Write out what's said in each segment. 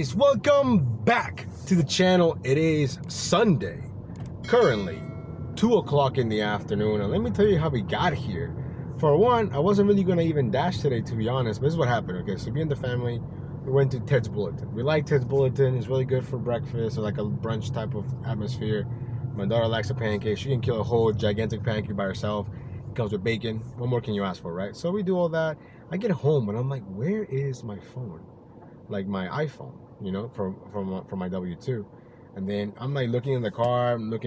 guys, welcome back to the channel. It is Sunday, currently 2 o'clock in the afternoon, and let me tell you how we got here. For one, I wasn't really gonna even dash today, to be honest, but this is what happened. Okay, so me and the family, we went to Ted's Bulletin. We like Ted's Bulletin. It's really good for breakfast or like a brunch type of atmosphere. My daughter likes a pancake. She can kill a whole gigantic pancake by herself. It comes with bacon. What more can you ask for, right? So we do all that. I get home and I'm like, where is my phone? Like my iPhone, you know, from my W2. And then I'm like looking in the car, I'm like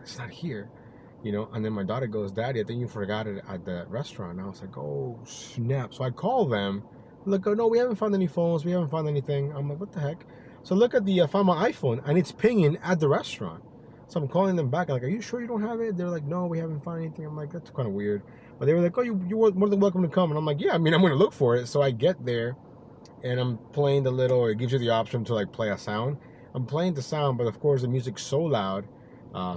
it's not here, you know. And then my daughter goes, Daddy, I think you forgot it at the restaurant. And I was like, oh snap. So I call them, look, oh no, we haven't found any phones, we haven't found anything. I'm like, what the heck? So look at the find my iPhone, and it's pinging at the restaurant. So I'm calling them back, like, are you sure you don't have it? They're like, no, we haven't found anything. I'm like, that's kind of weird. But they were like, oh, you're more than welcome to come. And I'm like, yeah, I mean, I'm gonna look for it. So I get there and I'm playing the little, it gives you the option to like play a sound. I'm playing the sound, but of course the music's so loud,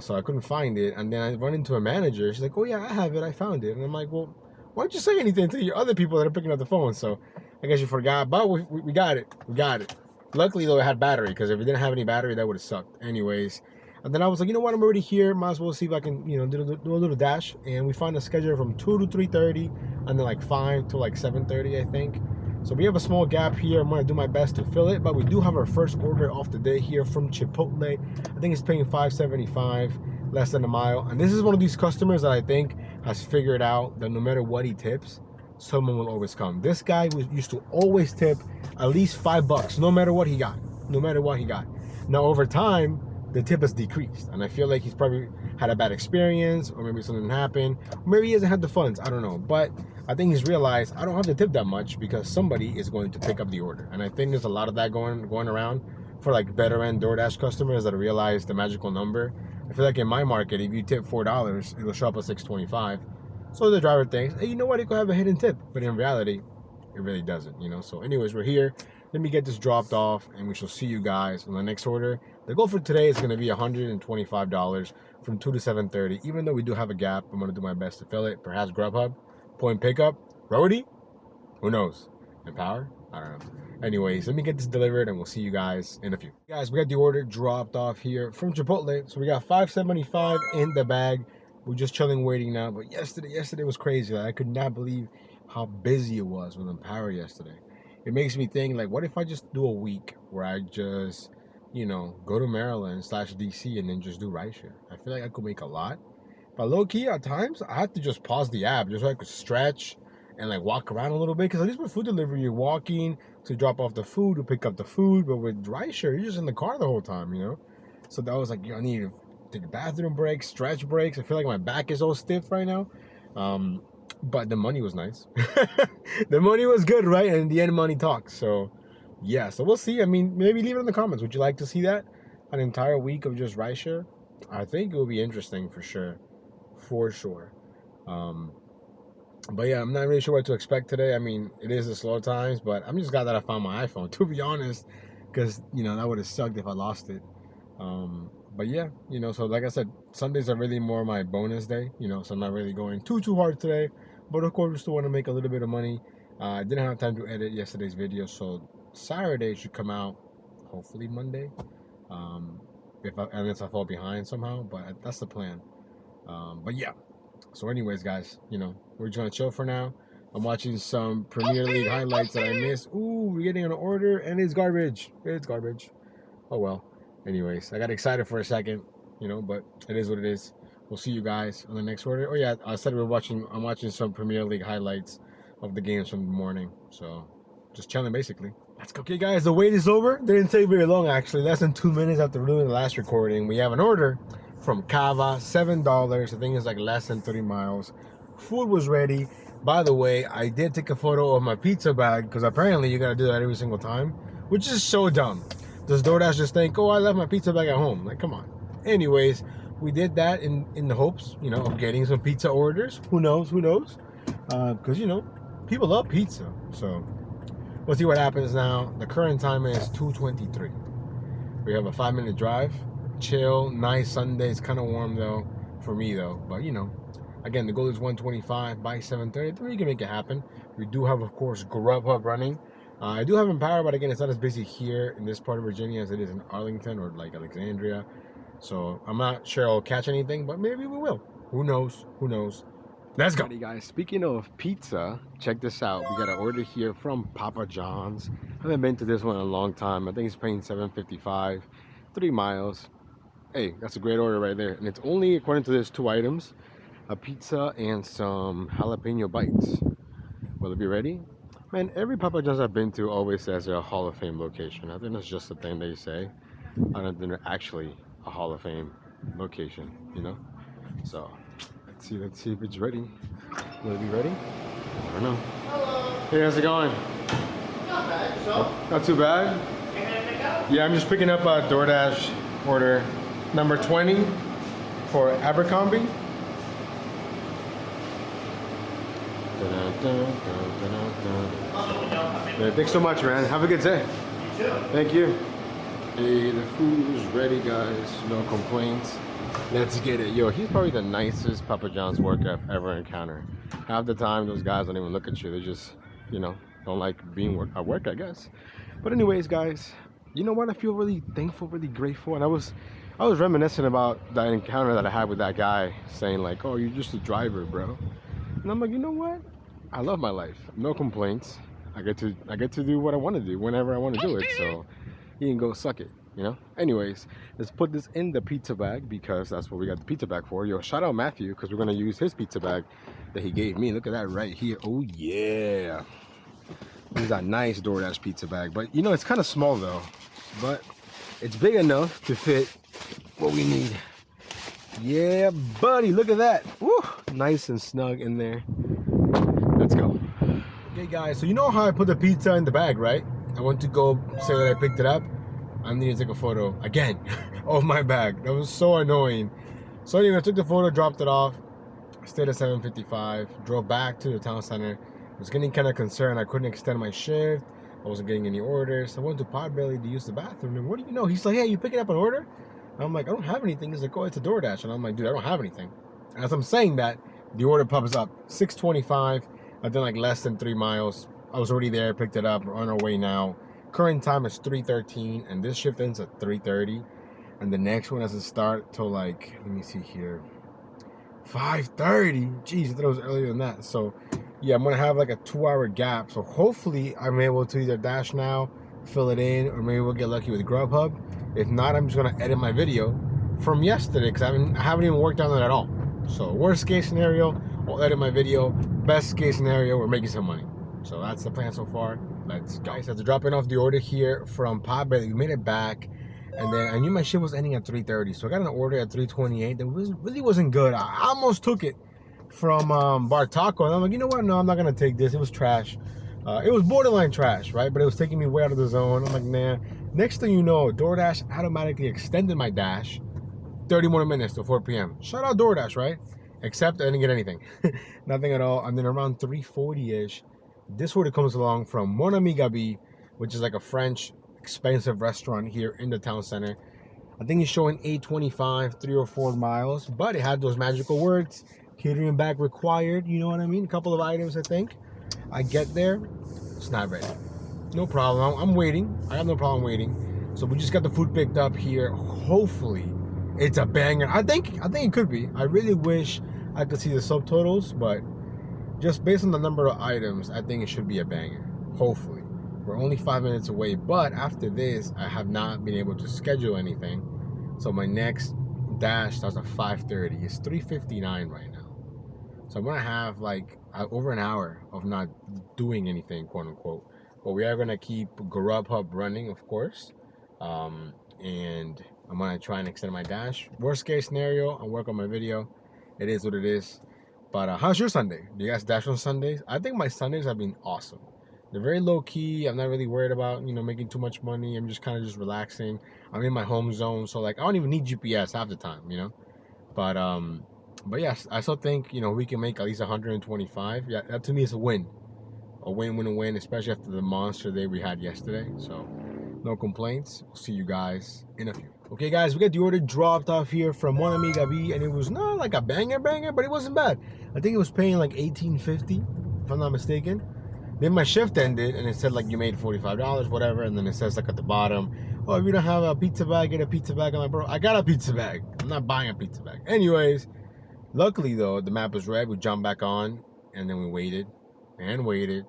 so I couldn't find it. And then I run into a manager. She's like, oh yeah, I have it, I found it. And I'm like, well, why don't you say anything to your other people that are picking up the phone? So I guess you forgot, but we got it. We got it. Luckily though, it had battery, because if it didn't have any battery, that would have sucked. Anyways, and then I was like, you know what, I'm already here, might as well see if I can, you know, do a little dash. And we found a schedule from 2 to 3:30, and then like 5 to like 7:30, I think. So we have a small gap here. I'm gonna do my best to fill it, but we do have our first order off the day here from Chipotle. I think it's paying $5.75, less than a mile. And this is one of these customers that I think has figured out that no matter what he tips, someone will always come. This guy used to always tip at least $5, no matter what he got. No matter what he got. Now over time, the tip has decreased, and I feel like he's probably had a bad experience, or maybe something happened, or maybe he hasn't had the funds. I don't know, but I think he's realized I don't have to tip that much because somebody is going to pick up the order. And I think there's a lot of that going around for like better end DoorDash customers that realize the magical number. I feel like in my market, if you tip $4, it'll show up at $6.25. So the driver thinks, hey, you know what, it could have a hidden tip, but in reality, it really doesn't, you know. So anyways, we're here. Let me get this dropped off, and we shall see you guys on the next order. The goal for today is going to be $125 from 2 to 7:30. Even though we do have a gap, I'm going to do my best to fill it. Perhaps Grubhub, point pickup, roadie, who knows? And power? I don't know. Anyways, let me get this delivered, and we'll see you guys in a few. Guys, we got the order dropped off here from Chipotle. So we got $5.75 in the bag. We're just chilling, waiting now. But yesterday was crazy. Like, I could not believe how busy it was with power yesterday. It makes me think, like, what if I just do a week where I just, you know, go to Maryland / DC and then just do Rideshare? I feel like I could make a lot. But low key, at times, I have to just pause the app just so I could stretch and like walk around a little bit. Because at least with food delivery, you're walking to drop off the food, to pick up the food. But with Rideshare, you're just in the car the whole time, you know? So that was like, I need to take a bathroom break, stretch breaks. I feel like my back is all stiff right now. But the money was nice. The money was good, right? And in the end, money talks. So yeah, so we'll see. I mean, maybe leave it in the comments. Would you like to see that? An entire week of just Rideshare? I think it will be interesting for sure. For sure. But yeah, I'm not really sure what to expect today. I mean, it is the slow times, but I'm just glad that I found my iPhone, to be honest, because, you know, that would have sucked if I lost it. But yeah, you know, so like I said, Sundays are really more my bonus day, you know, so I'm not really going too hard today. But of course, we still want to make a little bit of money. I didn't have time to edit yesterday's video, so Saturday should come out, hopefully Monday, unless I fall behind somehow, but that's the plan. But yeah, so anyways, guys, you know, we're just gonna chill for now. I'm watching some Premier League highlights that I missed. Ooh, we're getting an order, and it's garbage. It's garbage. Oh well. Anyways, I got excited for a second, you know, but it is what it is. We'll see you guys on the next order. Oh yeah, I said I'm watching some Premier League highlights of the games from the morning. So just chilling basically. Let's go. Okay guys, the wait is over. Didn't take very long actually. Less than 2 minutes after doing the last recording. We have an order from Cava, $7. I think it's like less than 30 miles. Food was ready. By the way, I did take a photo of my pizza bag because apparently you gotta do that every single time, which is so dumb. Does DoorDash just think, oh, I left my pizza bag at home? Like, come on. Anyways, we did that in the hopes, you know, of getting some pizza orders. Who knows? Because, you know, people love pizza. So we'll see what happens now. The current time is 2:23. We have a 5-minute drive. Chill, nice Sunday. It's kind of warm, though, for me, though. But, you know, again, the goal is 125 by 7:30. I think we can make it happen. We do have, of course, Grubhub running. I do have Empower, but again, it's not as busy here in this part of Virginia as it is in Arlington or like Alexandria. So I'm not sure I'll catch anything, but maybe we will. Who knows? Who knows? Let's go. Alrighty, guys, speaking of pizza, check this out. We got an order here from Papa John's. I haven't been to this one in a long time. I think it's paying $7.55, 3 miles. Hey, that's a great order right there. And it's only, according to this, 2 items, a pizza and some jalapeno bites. Will it be ready? Man, every Papa John's I've been to always says they're a Hall of Fame location. I think that's just a thing they say. I don't think they're actually a Hall of Fame location, you know? So, let's see if it's ready. Will it be ready? I don't know. Hello. Hey, how's it going? Not bad. So? Not too bad. Yeah, I'm just picking up a DoorDash order number 20 for Abercrombie. Thanks so much, man. Have a good day. You too. Thank you. Hey, the food is ready, guys. No complaints. Let's get it. Yo, he's probably the nicest Papa John's worker I've ever encountered. Half the time, those guys don't even look at you. They just, you know, don't like being at work, I guess. But anyways, guys, you know what? I feel really thankful, really grateful. And I was reminiscing about that encounter that I had with that guy saying like, oh, you're just a driver, bro. And I'm like, you know what? I love my life. No complaints. I get to do what I want to do whenever I want to do it. So he can go suck it, you know? Anyways, let's put this in the pizza bag because that's what we got the pizza bag for. Yo, shout out Matthew because we're going to use his pizza bag that he gave me. Look at that right here. Oh, yeah. This is a nice DoorDash pizza bag. But, you know, it's kind of small, though. But it's big enough to fit what we need. Yeah, buddy. Look at that. Woo! Nice and snug in there. Let's go. Okay, guys. So you know how I put the pizza in the bag, right? I went to go say that I picked it up. I need to take a photo again of my bag. That was so annoying. So anyway, I took the photo, dropped it off, stayed at 7:55, drove back to the town center. I was getting kind of concerned. I couldn't extend my shift. I wasn't getting any orders. I went to Potbelly to use the bathroom. And what do you know? He's like, hey, you picking up an order? And I'm like, I don't have anything. He's like, oh, it's a DoorDash. And I'm like, dude, I don't have anything. As I'm saying that, the order pops up. 6:25. I've done like less than 3 miles. I was already there, picked it up. We're on our way now. Current time is 3:13, and this shift ends at 3:30. And the next one doesn't start till like, let me see here, 5:30. Jeez, I thought it was earlier than that. So yeah, I'm gonna have like a 2-hour gap. So hopefully I'm able to either dash now, fill it in, or maybe we'll get lucky with Grubhub. If not, I'm just gonna edit my video from yesterday because I haven't even worked on it at all. So worst case scenario, I'll edit my video. Best case scenario, we're making some money. So that's the plan so far. Let's go. Guys, after dropping off the order here from Potbelly, we made it back. And then I knew my shift was ending at 3:30. So I got an order at 3:28 that really wasn't good. I almost took it from Bar Taco. And I'm like, you know what? No, I'm not going to take this. It was trash. It was borderline trash, right? But it was taking me way out of the zone. I'm like, nah. Next thing you know, DoorDash automatically extended my dash 30 more minutes to 4 p.m. Shout out DoorDash, right? Except I didn't get anything. Nothing at all. And then around 3:40-ish, this order comes along from Mon Ami Gabi, which is like a French expensive restaurant here in the town center. I think it's showing 8:25, 3 or 4 miles, but it had those magical words, catering bag required, you know what I mean? A couple of items, I think. I get there, it's not ready. No problem, I'm waiting. I have no problem waiting. So we just got the food picked up here. Hopefully it's a banger. I think it could be. I really wish I could see the subtotals, but just based on the number of items, I think it should be a banger. Hopefully. We're only 5 minutes away, but after this, I have not been able to schedule anything. So my next dash starts at 5:30. It's 3:59 right now. So I'm gonna have like over an hour of not doing anything, quote unquote. But we are gonna keep Grubhub running, of course. And I'm gonna try and extend my dash. Worst case scenario, I'll work on my video. It is what it is. But how's your Sunday? Do you guys dash on Sundays? I think my Sundays have been awesome. They're very low key. I'm not really worried about, you know, making too much money. I'm just kind of just relaxing. I'm in my home zone, so like I don't even need GPS half the time, you know. But yes, I still think, you know, we can make at least 125. Yeah, that to me is a win. A win, especially after the monster day we had yesterday. So no complaints. We'll see you guys in a few. Okay, guys, we got the order dropped off here from Mon Ami Gabi, and it was not like a banger, but it wasn't bad. I think it was paying like $18.50, if I'm not mistaken. Then my shift ended, and it said like you made $45, whatever. And then it says like at the bottom, oh, if you don't have a pizza bag, get a pizza bag. I'm like, bro, I got a pizza bag. I'm not buying a pizza bag. Anyways, luckily though, the map was red. We jumped back on, and then we waited and waited.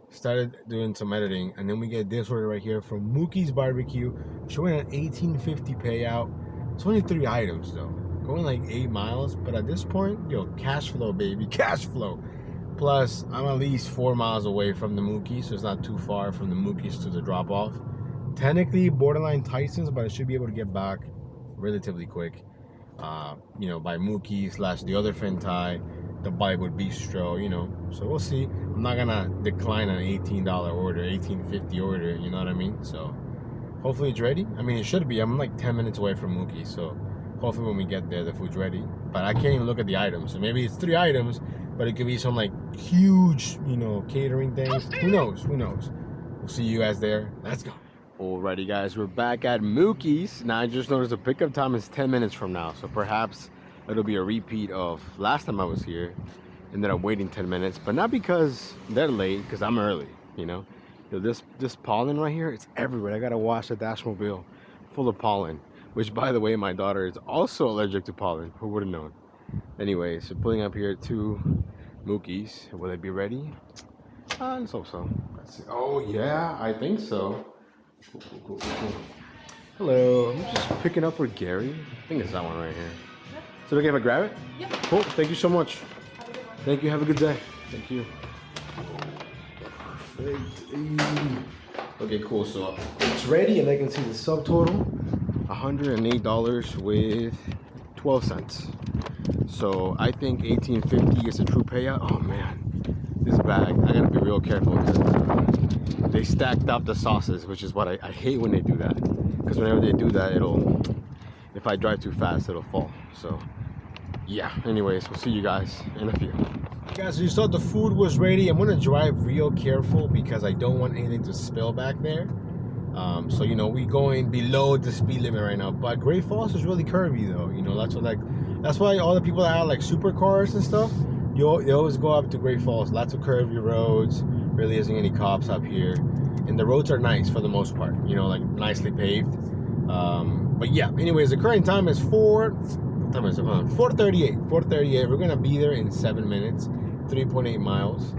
Started doing some editing, and then we get this order right here from Mookie's Barbecue, showing an $18.50 payout. It's only 3 items though, going like 8 miles. But at this point, yo, cash flow, baby, cash flow. Plus, I'm at least 4 miles away from the Mookie, so it's not too far from the Mookie's to the drop off. Technically, borderline Tyson's, but I should be able to get back relatively quick. You know, by Mookie / the other Fintai, the Bollywood Bistro, you know. So we'll see. I'm not gonna decline an $18 order, $18.50 order, you know what I mean? So hopefully it's ready. I mean, it should be. I'm like 10 minutes away from Mookie, so hopefully when we get there, the food's ready. But I can't even look at the items. So maybe it's 3 items, but it could be some like huge, you know, catering things. Who knows? Who knows? We'll see you guys there. Let's go. Alrighty, guys, we're back at Mookie's. Now I just noticed the pickup time is 10 minutes from now, so perhaps it'll be a repeat of last time I was here. Ended up waiting 10 minutes, but not because they're late, because I'm early, you know. Yo, this pollen right here, it's everywhere. I gotta wash the Dashmobile full of pollen, which, by the way, my daughter is also allergic to pollen. Who would have known? Anyway, so pulling up here to Mookie's. Will it be ready? Let's hope so. Let's see. Oh yeah, I think so. Cool. Hello, I'm just picking up for Gary. I think it's that one right here. Is it okay if I grab it? Yeah. Cool, thank you so much. Thank you, have a good day. Thank you. Perfect. Okay, cool, so it's ready, and I can see the subtotal, $108 with 12 cents. So I think $18.50 is a true payout. Oh man, this bag, I gotta be real careful because they stacked up the sauces, which is what I hate when they do that. Because whenever they do that, if I drive too fast, it'll fall. So yeah, anyways, we'll see you guys in a few. Guys, you saw the food was ready. I'm gonna drive real careful because I don't want anything to spill back there. So you know, we going below the speed limit right now. But Great Falls is really curvy though. You know, that's why all the people that have like supercars and stuff, they always go up to Great Falls. Lots of curvy roads. Really isn't any cops up here, and the roads are nice for the most part. You know, like nicely paved. But yeah, anyways, the current time is 4:38. 4:38. We're gonna be there in 7 minutes. 3.8 miles.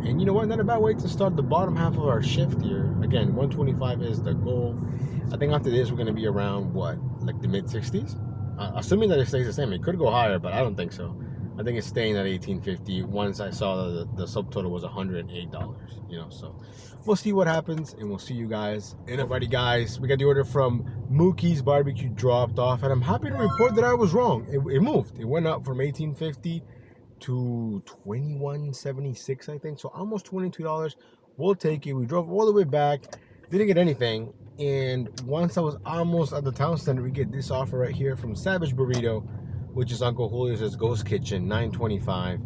And you know what? Not a bad way to start the bottom half of our shift here. Again, 125 is the goal. I think after this, we're gonna be around what, like the mid 60s. Assuming that it stays the same. It could go higher, but I don't think so. I think it's staying at $18.50. Once I saw that the subtotal was $108. You know, so we'll see what happens, and we'll see you guys. And alrighty, guys, we got the order from Mookie's Barbecue dropped off, and I'm happy to report that I was wrong. It moved. It went up from $18.50 to $21.76, I think. So almost $22. We'll take it. We drove all the way back, didn't get anything. And once I was almost at the town center, we get this offer right here from Savage Burrito, which is Uncle Julio's Ghost Kitchen, $9.25,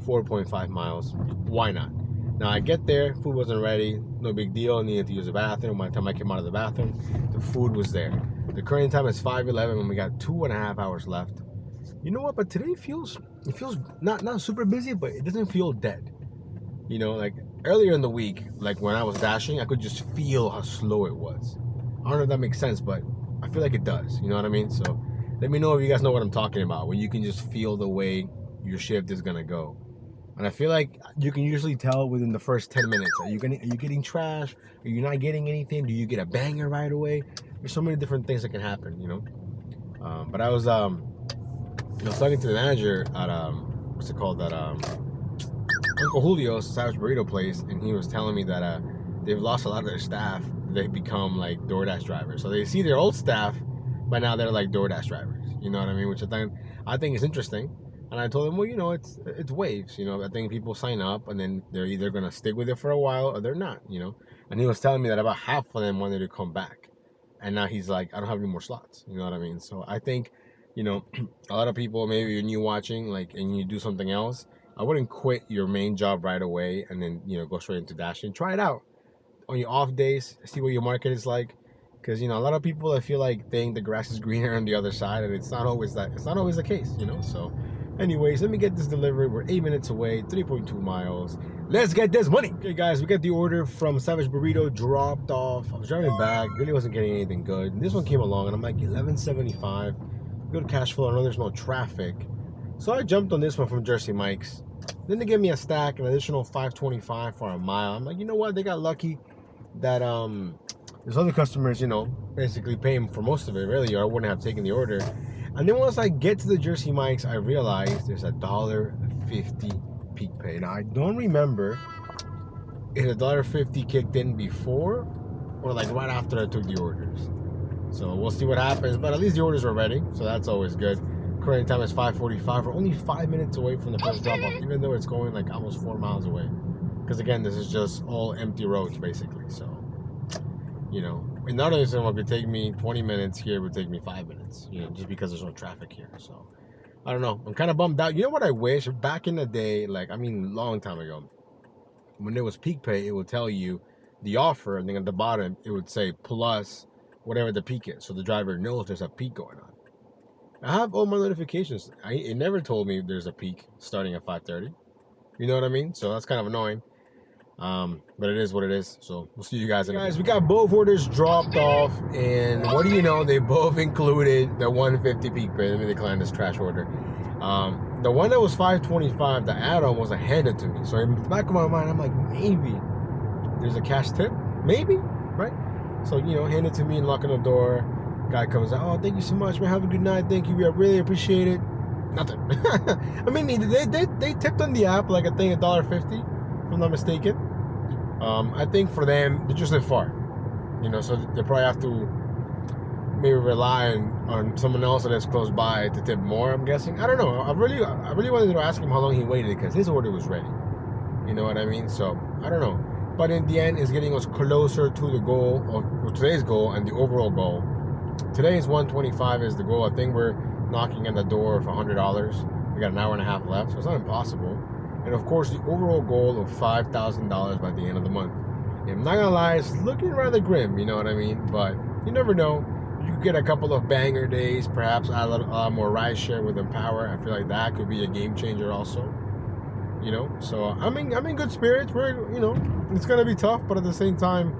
4.5 miles. Why not? Now I get there, food wasn't ready, no big deal. I needed to use the bathroom. By the time I came out of the bathroom, the food was there. The current time is 5:11, and we got 2.5 hours left. You know what? But today it feels not super busy, but it doesn't feel dead. You know, like earlier in the week, like when I was dashing, I could just feel how slow it was. I don't know if that makes sense, but I feel like it does. You know what I mean? So let me know if you guys know what I'm talking about, when you can just feel the way your shift is gonna go. And I feel like you can usually tell within the first 10 minutes. Are you getting trash? Are you not getting anything? Do you get a banger right away? There's so many different things that can happen, you know. But I was talking to the manager at what's it called, that Uncle Julio's Savage Burrito place, and he was telling me that they've lost a lot of their staff. They've become like DoorDash drivers. So they see their old staff, but now they're like DoorDash drivers. You know what I mean? Which I think is interesting. And I told him, well, you know, it's waves. You know, I think people sign up and then they're either gonna stick with it for a while or they're not. You know. And he was telling me that about half of them wanted to come back, and now he's like, I don't have any more slots. You know what I mean? So I think, you know, a lot of people, maybe you're new watching, like, and you do something else, I wouldn't quit your main job right away and then, you know, go straight into dashing. Try it out on your off days, see what your market is like. Because, you know, a lot of people, I feel like, think the grass is greener on the other side, and it's not always the case, you know. So Anyways, let me get this delivery. We're 8 minutes away, 3.2 miles. Let's get this money. Okay, guys, we got the order from Savage Burrito dropped off. I was driving back, really wasn't getting anything good. And this one came along, and I'm like, $11.75. Good cash flow. I know there's no traffic. So I jumped on this one from Jersey Mike's. Then they gave me a stack, an additional $5.25 for a mile. I'm like, you know what? They got lucky that there's other customers, you know, basically paying for most of it, really, or I wouldn't have taken the order. And then once I get to the Jersey Mike's, I realized there's $1.50 peak pay. Now, I don't remember if $1.50 kicked in before or like right after I took the orders. So we'll see what happens, but at least the orders were ready, so that's always good. Current time is 5:45. We're only 5 minutes away from the first drop-off, even though it's going like almost 4 miles away. Because again, this is just all empty roads, basically, so, you know. Another thing what could take me 20 minutes here would take me 5 minutes, you know, just because there's no traffic here. So I don't know. I'm kind of bummed out. You know what I wish? Back in the day, like, I mean, long time ago, when there was peak pay, it would tell you the offer, and then at the bottom, it would say plus whatever the peak is. So the driver knows there's a peak going on. I have all my notifications. It never told me there's a peak starting at 5:30. You know what I mean? So that's kind of annoying. But it is what it is. So we'll see you guys in a minute. Guys, we got both orders dropped off, and what do you know? They both included the 150 peak pay. Let me decline this trash order. The one that was 525, the add-on was handed to me. So in the back of my mind, I'm like, maybe there's a cash tip, maybe, right? So, you know, hand it to me and lock on the door. Guy comes out, oh, thank you so much, man. Have a good night. Thank you. I really appreciate it. Nothing. I mean, they tipped on the app, like I think $1.50, if I'm not mistaken. I think for them, they just live far, you know, so they probably have to maybe rely on someone else that is close by to tip more, I'm guessing. I don't know. I really wanted to ask him how long he waited because his order was ready. You know what I mean? So, I don't know. But in the end, it's getting us closer to the goal, or today's goal and the overall goal. Today's 125 is the goal. I think we're knocking on the door for $100. We got an hour and a half left, so it's not impossible. And of course, the overall goal of $5,000 by the end of the month. And I'm not gonna lie, it's looking rather grim, you know what I mean? But you never know. You could get a couple of banger days, perhaps a lot more Rideshare with Empower. I feel like that could be a game changer also. You know, so I'm in good spirits. We're, you know, it's gonna be tough, but at the same time,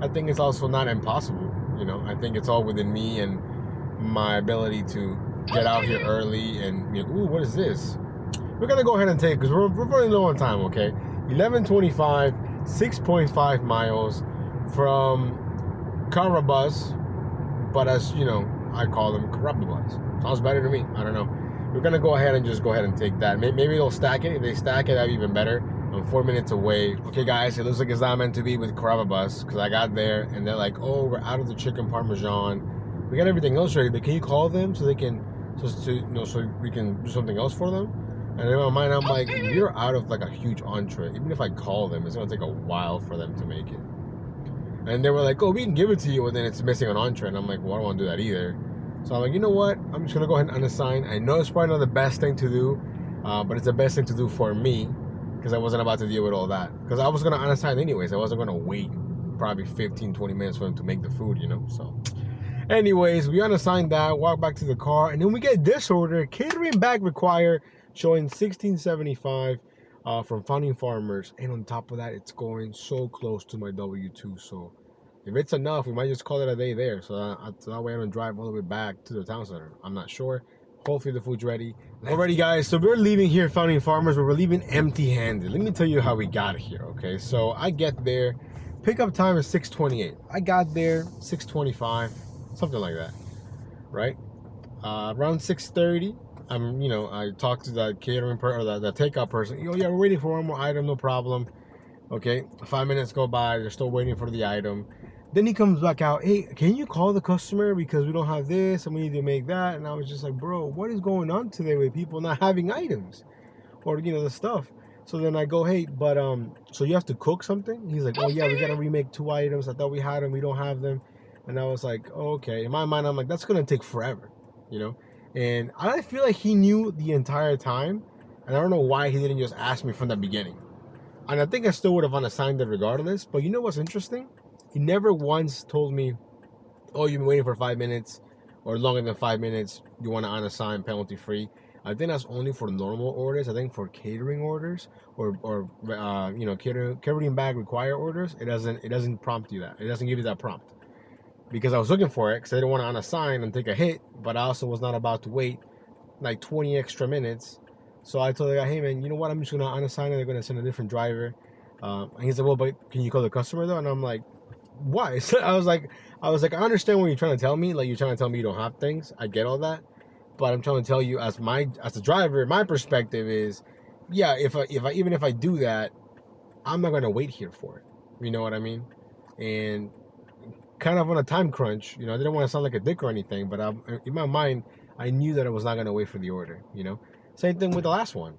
I think it's also not impossible. You know, I think it's all within me and my ability to get out here early and, you know, ooh, what is this? We're gonna go ahead and take, because we're running low on time, okay? 11:25, 6.5 miles from Carabas, but as you know, I call them Carabas. Sounds better to me. I don't know. We're gonna go ahead and take that. Maybe they'll stack it. If they stack it, that'd be even better. I'm 4 minutes away. Okay, guys, it looks like it's not meant to be with Carabas, because I got there and they're like, oh, we're out of the chicken parmesan. We got everything else ready, but can you call them so they can, so we can do something else for them? And in my mind, I'm like, we're out of like a huge entree. Even if I call them, it's gonna take a while for them to make it. And they were like, oh, we can give it to you, and then it's missing an entree. And I'm like, well, I don't want to do that either. So I'm like, you know what? I'm just gonna go ahead and unassign. I know it's probably not the best thing to do, but it's the best thing to do for me, because I wasn't about to deal with all that. Because I was gonna unassign anyways. I wasn't gonna wait probably 15-20 minutes for them to make the food, you know. So anyways, we unassigned that, walk back to the car, and then we get this order: catering bag required, showing $16.75 from Founding Farmers. And on top of that, it's going so close to my W2. So if it's enough, we might just call it a day there. So that way I don't drive all the way back to the town center. I'm not sure. Hopefully the food's ready. Alrighty, guys, so we're leaving here, Founding Farmers, but we're leaving empty-handed. Let me tell you how we got here, okay? So I get there. Pickup time is 6:28. I got there 6:25, something like that, right? Around 6:30. I talked to the catering person, or the takeout person. Oh, yeah, we're waiting for one more item, no problem. Okay, 5 minutes go by, they're still waiting for the item. Then he comes back out, hey, can you call the customer because we don't have this and we need to make that? And I was just like, bro, what is going on today with people not having items? Or, the stuff. So then I go, hey, but, so you have to cook something? He's like, oh, yeah, we got to remake 2 items. I thought we had them, we don't have them. And I was like, oh, okay. In my mind, I'm like, that's going to take forever, And I feel like he knew the entire time, and I don't know why he didn't just ask me from the beginning. And I think I still would have unassigned it regardless. But you know what's interesting? He never once told me, oh, you've been waiting for 5 minutes or longer than 5 minutes. You want to unassign penalty free. I think that's only for normal orders. I think for catering orders or you know, catering bag require orders, it doesn't prompt you that. It doesn't give you that prompt. Because I was looking for it because I didn't want to unassign and take a hit, but I also was not about to wait like 20 extra minutes. So I told the guy, hey man, you know what? I'm just gonna unassign it. They're gonna send a different driver. And he's like, well, but can you call the customer though? And I'm like, why? So I was like, I understand what you're trying to tell me. Like, you're trying to tell me you don't have things. I get all that, but I'm trying to tell you as the driver, my perspective is, yeah, even if I do that, I'm not gonna wait here for it. You know what I mean? And kind of on a time crunch, you know, I didn't want to sound like a dick or anything, but in my mind, I knew that I was not gonna wait for the order. You know, same thing with the last one.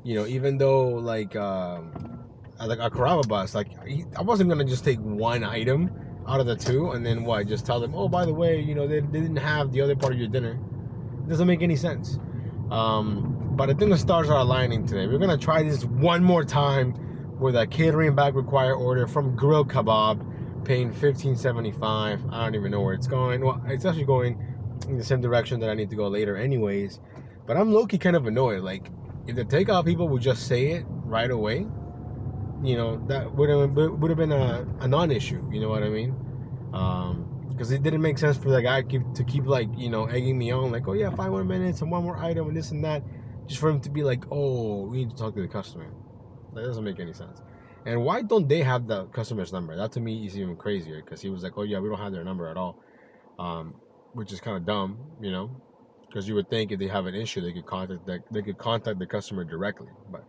You know, even though like a Caraba bus, like I wasn't gonna just take one item out of the two and then just tell them, oh, by the way, you know, they didn't have the other part of your dinner. It doesn't make any sense. But I think the stars are aligning today. We're gonna try this one more time with a catering bag require order from Grill Kebab, paying $15.75. I don't even know where it's going. Well, it's actually going in the same direction that I need to go later anyways. But I'm low-key kind of annoyed. Like, if the takeout people would just say it right away, you know, that would have been a non-issue. You know what I mean? Because it didn't make sense for the guy to keep like, you know, egging me on, like, oh yeah, 5 more minutes and one more item and this and that, just for him to be like, oh, we need to talk to the customer. That doesn't make any sense. And why don't they have the customer's number? That to me is even crazier, because he was like, oh yeah, we don't have their number at all, which is kind of dumb, you know, because you would think if they have an issue, they could contact the customer directly. But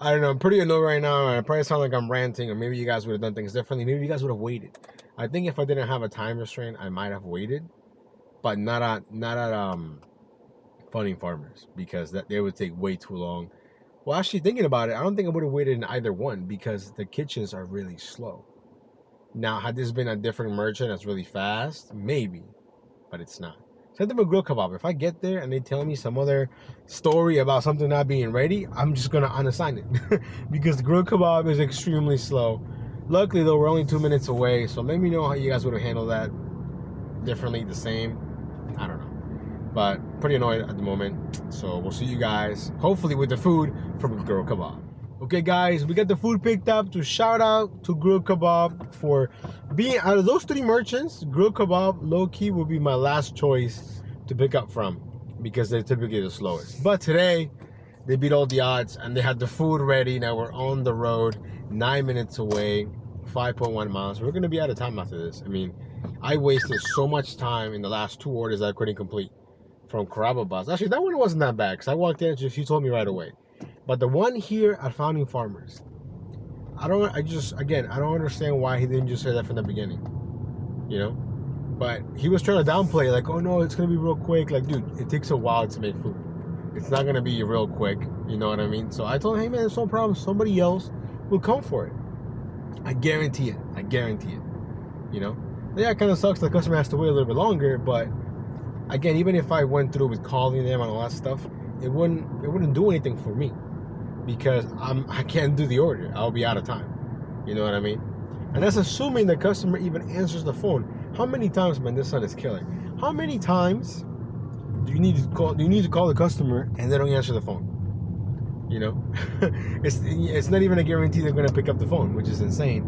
I don't know, I'm pretty annoyed right now. I probably sound like I'm ranting, or maybe you guys would have done things differently. Maybe you guys would have waited. I think if I didn't have a time restraint, I might have waited, but not at Funding Farmers, because they would take way too long. Well, actually thinking about it, I don't think I would have waited in either one, because the kitchens are really slow. Now, had this been a different merchant that's really fast, maybe, but it's not. Same thing with Grill Kebab. If I get there and they tell me some other story about something not being ready, I'm just gonna unassign it because the Grill Kebab is extremely slow. Luckily though, we're only 2 minutes away, so let me know how you guys would have handled that differently, the same. I don't know, but pretty annoyed at the moment. So we'll see you guys hopefully with the food from Grill Kebab. Okay guys, we got the food picked up. To shout out to Grill Kebab for being, out of those 3 merchants, Grill Kebab low-key will be my last choice to pick up from, because they're typically the slowest. But today, they beat all the odds and they had the food ready. Now we're on the road, 9 minutes away, 5.1 miles. We're gonna be out of time after this. I mean, I wasted so much time in the last 2 orders that I couldn't complete from Caraba Bus. Actually, that one wasn't that bad, because I walked in and she told me right away. But the one here at Founding Farmers, I don't understand why he didn't just say that from the beginning, you know? But he was trying to downplay, like, oh no, it's gonna be real quick. Like, dude, it takes a while to make food. It's not gonna be real quick, you know what I mean? So I told him, hey man, it's no problem. Somebody else will come for it. I guarantee it. I guarantee it. You know? Yeah, it kind of sucks the customer has to wait a little bit longer, but again, even if I went through with calling them and all that stuff, it wouldn't do anything for me, because I can't do the order. I'll be out of time. You know what I mean? And that's assuming the customer even answers the phone. How many times, man, this son is killing. How many times do you need to call the customer and they don't answer the phone? You know? it's not even a guarantee they're gonna pick up the phone, which is insane.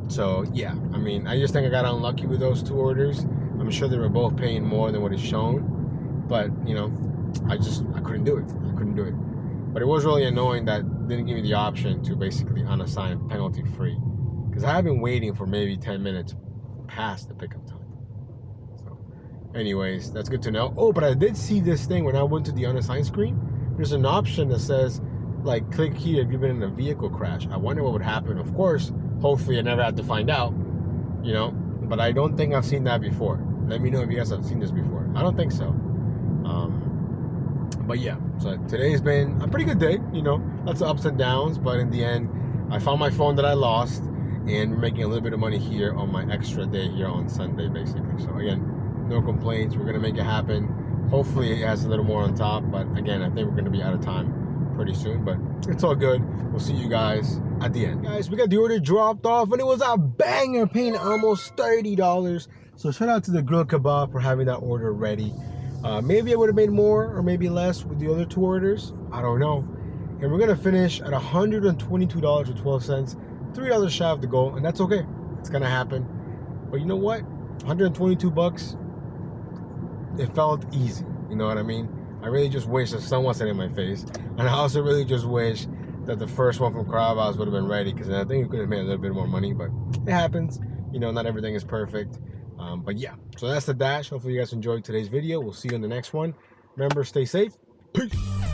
So yeah, I mean, I just think I got unlucky with those 2 orders. I'm sure they were both paying more than what is shown, but you know, I couldn't do it. I couldn't do it. But it was really annoying that didn't give me the option to basically unassign penalty free, because I have been waiting for maybe 10 minutes past the pickup time. So anyways, that's good to know. Oh, but I did see this thing when I went to the unassigned screen. There's an option that says, like, click here if you've been in a vehicle crash. I wonder what would happen. Of course, hopefully I never have to find out, you know, but I don't think I've seen that before. Let me know if you guys have seen this before. I don't think so. But yeah, so today's been a pretty good day, you know, lots of ups and downs, but in the end, I found my phone that I lost, and we're making a little bit of money here on my extra day here on Sunday, basically. So again, no complaints. We're gonna make it happen. Hopefully it has a little more on top, but again, I think we're gonna be out of time pretty soon, but it's all good. We'll see you guys at the end. Guys, we got the order dropped off, and it was a banger, paying almost $30. So shout out to the Grill Kebab for having that order ready. Maybe I would have made more or maybe less with the other 2 orders. I don't know. And we're gonna finish at $122.12, $3 shy of the goal, and that's okay. It's gonna happen. But you know what? 122 bucks. It felt easy. You know what I mean? I really just wish the sun wasn't in my face, and I also really just wish that the first one from Carabas would have been ready, because I think we could have made a little bit more money. But it happens. You know, not everything is perfect. But yeah, so that's the dash. Hopefully you guys enjoyed today's video. We'll see you in the next one. Remember, stay safe. Peace.